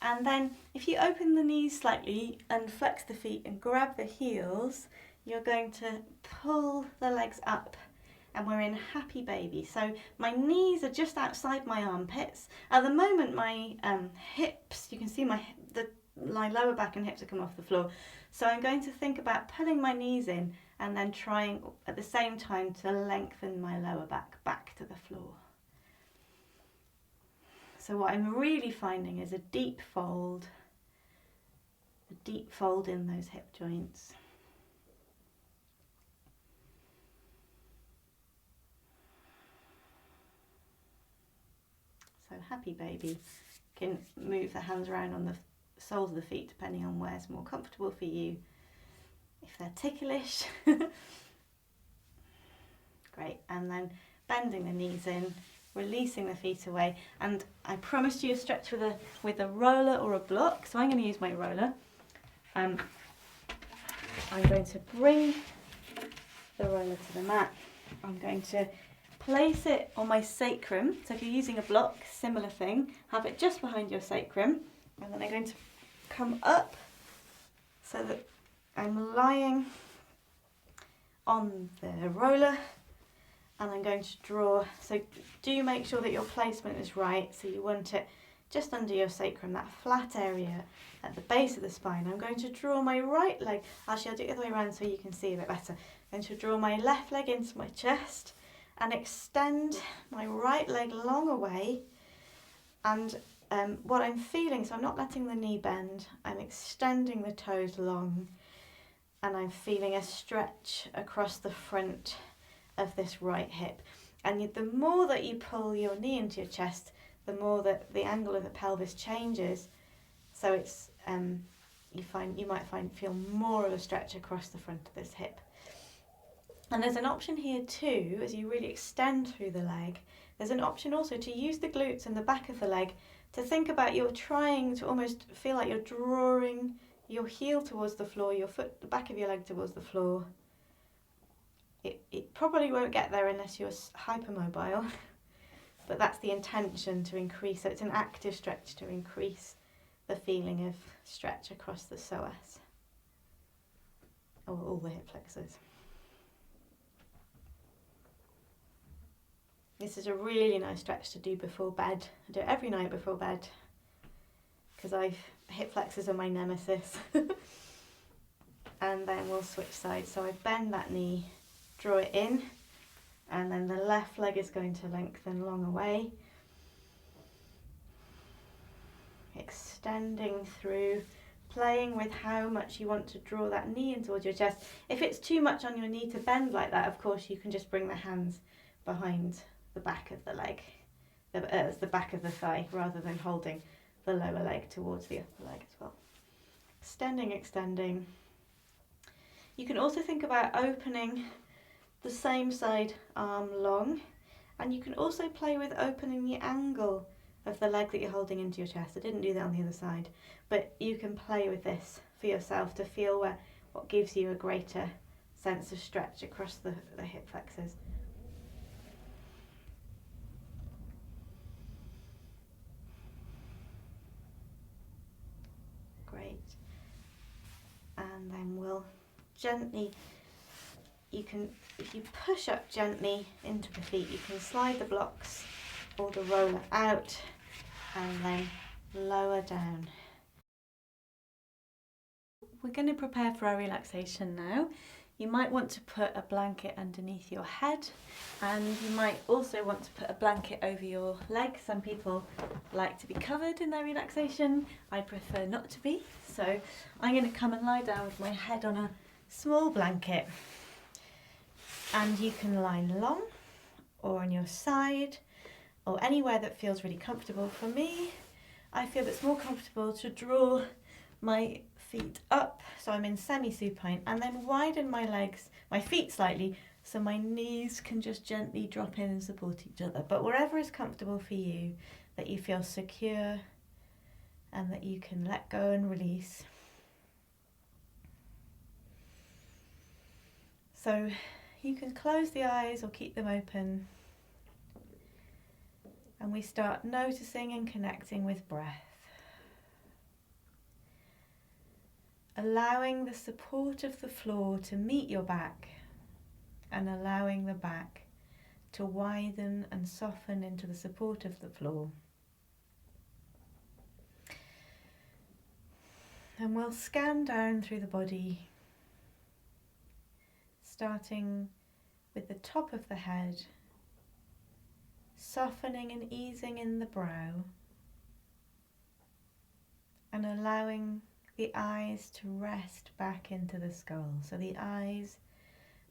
And then if you open the knees slightly and flex the feet and grab the heels, you're going to pull the legs up, and we're in happy baby. So my knees are just outside my armpits. At the moment my hips, you can see my lower back and hips have come off the floor. So I'm going to think about pulling my knees in and then trying at the same time to lengthen my lower back to the floor. So what I'm really finding is a deep fold in those hip joints. So happy baby. Can move the hands around on the soles of the feet depending on where's more comfortable for you. If they're ticklish. Great. And then bending the knees in, releasing the feet away, and I promised you a stretch with a roller or a block, so I'm going to use my roller. I'm going to bring the roller to the mat. I'm going to place it on my sacrum, so if you're using a block, similar thing, have it just behind your sacrum, and then I'm going to come up so that I'm lying on the roller, and I'm going to draw. So do make sure that your placement is right. So you want it just under your sacrum, that flat area at the base of the spine. I'm going to draw my right leg. Actually, I'll do it the other way around so you can see a bit better. I'm going to draw my left leg into my chest and extend my right leg long away. And what I'm feeling, so I'm not letting the knee bend, I'm extending the toes long, and I'm feeling a stretch across the front of this right hip. And the more that you pull your knee into your chest, the more that the angle of the pelvis changes. So it's you might feel more of a stretch across the front of this hip. And there's an option here too, as you really extend through the leg, there's an option also to use the glutes and the back of the leg to think about you're trying to almost feel like you're drawing your heel towards the floor, your foot, the back of your leg towards the floor. It probably won't get there unless you're hypermobile, but that's the intention, to increase. So it's an active stretch to increase the feeling of stretch across the psoas, or all the hip flexors. This is a really nice stretch to do before bed. I do it every night before bed because hip flexors are my nemesis. And then we'll switch sides. So I bend that knee, draw it in, and then the left leg is going to lengthen long away. Extending through, playing with how much you want to draw that knee in towards your chest. If it's too much on your knee to bend like that, of course you can just bring the hands behind the back of the leg, the back of the thigh, rather than holding the lower leg towards the upper leg as well. Extending, extending. You can also think about opening the same side arm long, and you can also play with opening the angle of the leg that you're holding into your chest. I didn't do that on the other side, but you can play with this for yourself to feel what gives you a greater sense of stretch across the hip flexors. Great. And then we'll gently, if you push up gently into the feet, you can slide the blocks or the roller out and then lower down. We're going to prepare for our relaxation now. You might want to put a blanket underneath your head, and you might also want to put a blanket over your legs. Some people like to be covered in their relaxation. I prefer not to be. So I'm going to come and lie down with my head on a small blanket. And you can lie long or on your side or anywhere that feels really comfortable. For me, I feel it's more comfortable to draw my feet up, so I'm in semi-supine, and then widen my feet slightly, so my knees can just gently drop in and support each other. But wherever is comfortable for you, that you feel secure and that you can let go and release. So you can close the eyes or keep them open, and we start noticing and connecting with breath. Allowing the support of the floor to meet your back, and allowing the back to widen and soften into the support of the floor. And we'll scan down through the body, starting with the top of the head, softening and easing in the brow, and allowing the eyes to rest back into the skull. So the eyes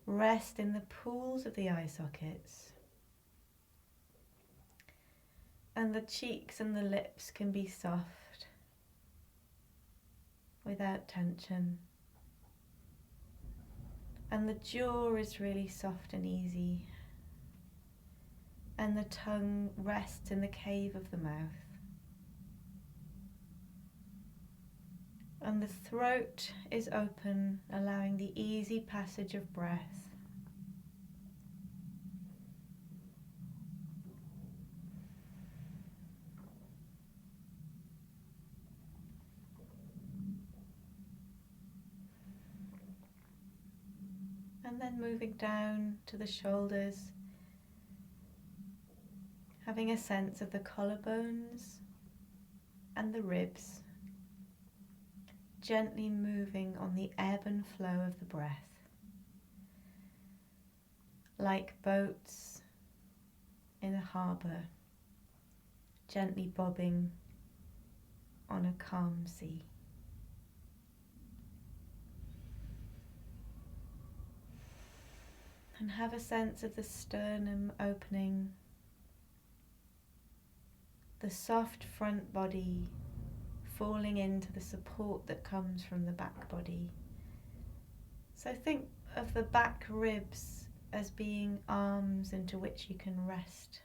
rest in the pools of the eye sockets, and the cheeks and the lips can be soft without tension, and the jaw is really soft and easy, and the tongue rests in the cave of the mouth. And the throat is open, allowing the easy passage of breath. And then moving down to the shoulders, Having a sense of the collarbones and the ribs gently moving on the ebb and flow of the breath, like boats in a harbour, gently bobbing on a calm sea. And have a sense of the sternum opening, the soft front body falling into the support that comes from the back body. So think of the back ribs as being arms into which you can rest.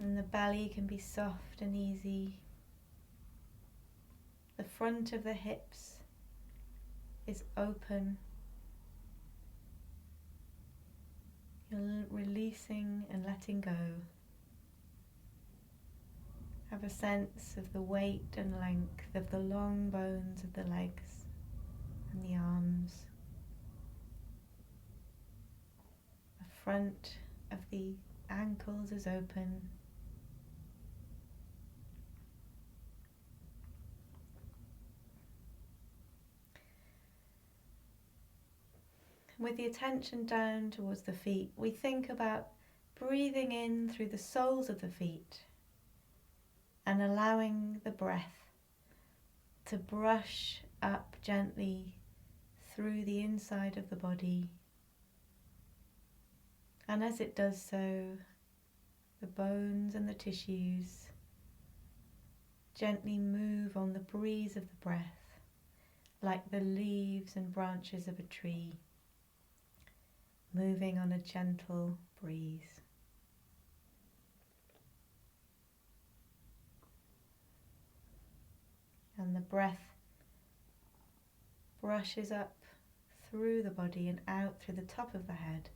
And the belly can be soft and easy. The front of the hips is open. You're releasing and letting go. Have a sense of the weight and length of the long bones of the legs and the arms. The front of the ankles is open. With the attention down towards the feet, we think about breathing in through the soles of the feet and allowing the breath to brush up gently through the inside of the body. And as it does so, the bones and the tissues gently move on the breeze of the breath, like the leaves and branches of a tree, moving on a gentle breeze. And the breath brushes up through the body and out through the top of the head.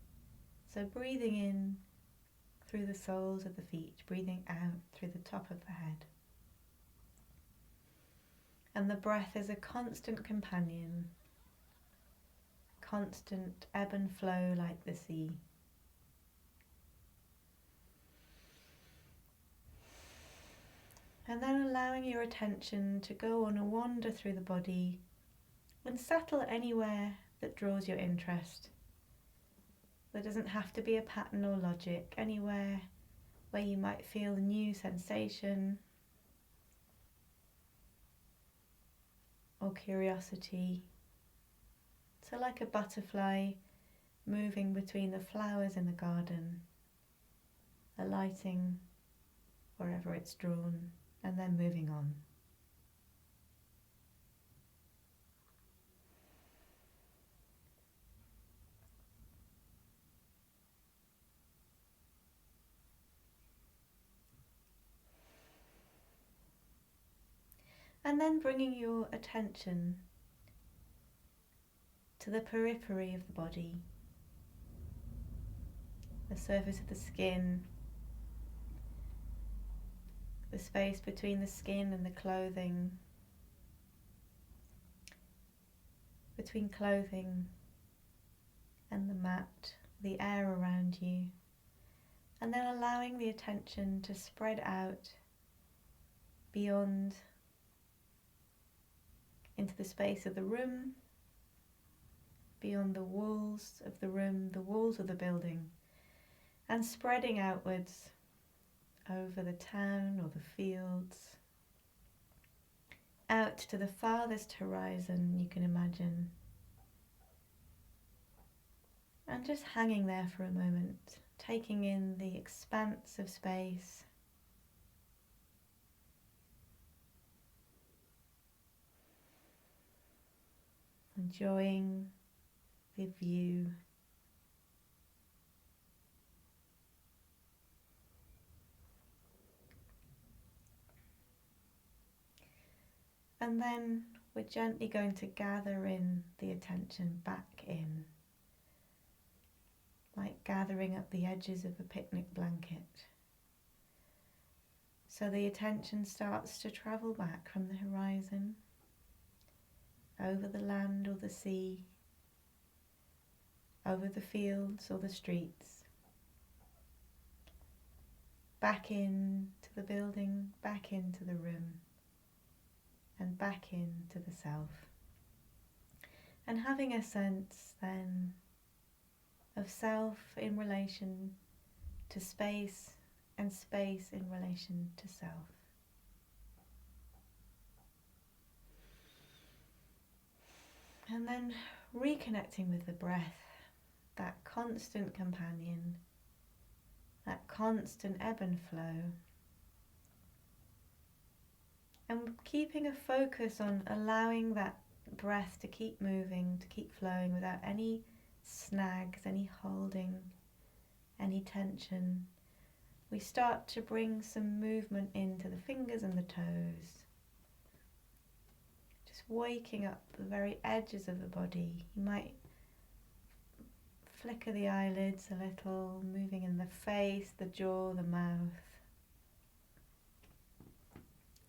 So breathing in through the soles of the feet, breathing out through the top of the head. And the breath is a constant companion, constant ebb and flow like the sea. And then allowing your attention to go on a wander through the body and settle anywhere that draws your interest. There doesn't have to be a pattern or logic, anywhere where you might feel a new sensation or curiosity. So like a butterfly moving between the flowers in the garden, alighting wherever it's drawn and then moving on. And then bringing your attention to the periphery of the body, the surface of the skin, the space between the skin and the clothing, between clothing and the mat, the air around you, and then allowing the attention to spread out beyond into the space of the room, beyond the walls of the room, the walls of the building, and spreading outwards over the town or the fields, out to the farthest horizon you can imagine, and just hanging there for a moment, taking in the expanse of space, enjoying the view. And then we're gently going to gather in the attention back in, like gathering up the edges of a picnic blanket. So the attention starts to travel back from the horizon, over the land or the sea, over the fields or the streets, back into the building, back into the room, and back into the self. And having a sense then of self in relation to space and space in relation to self. And then reconnecting with the breath, that constant companion, that constant ebb and flow. And keeping a focus on allowing that breath to keep moving, to keep flowing without any snags, any holding, any tension. We start to bring some movement into the fingers and the toes. Just waking up the very edges of the body. You might flicker the eyelids a little, moving in the face, the jaw, the mouth.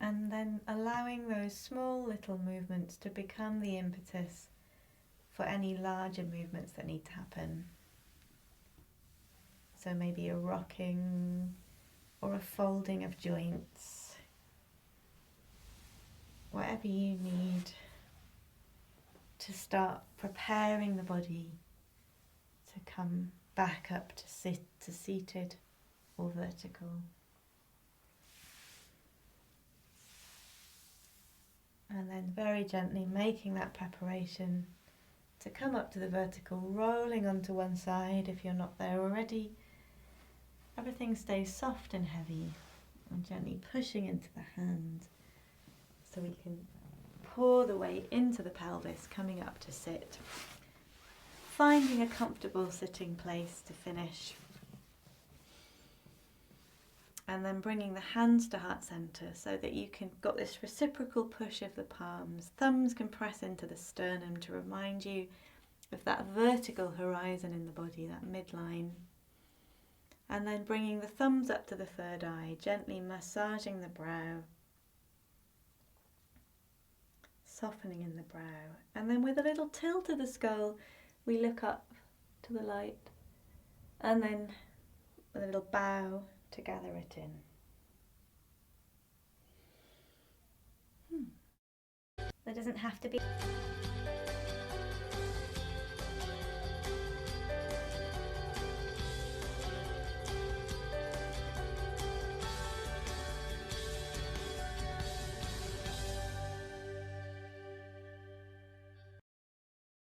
And then allowing those small little movements to become the impetus for any larger movements that need to happen. So maybe a rocking or a folding of joints. Whatever you need to start preparing the body to come back up to seated or vertical. And then very gently making that preparation to come up to the vertical, rolling onto one side if you're not there already. Everything stays soft and heavy, and gently pushing into the hand so we can pour the weight into the pelvis, coming up to sit. Finding a comfortable sitting place to finish. And then bringing the hands to heart center so that you can got this reciprocal push of the palms. Thumbs can press into the sternum to remind you of that vertical horizon in the body, that midline. And then bringing the thumbs up to the third eye, gently massaging the brow, softening in the brow. And then with a little tilt of the skull, we look up to the light. And then with a little bow to gather it in. There doesn't have to be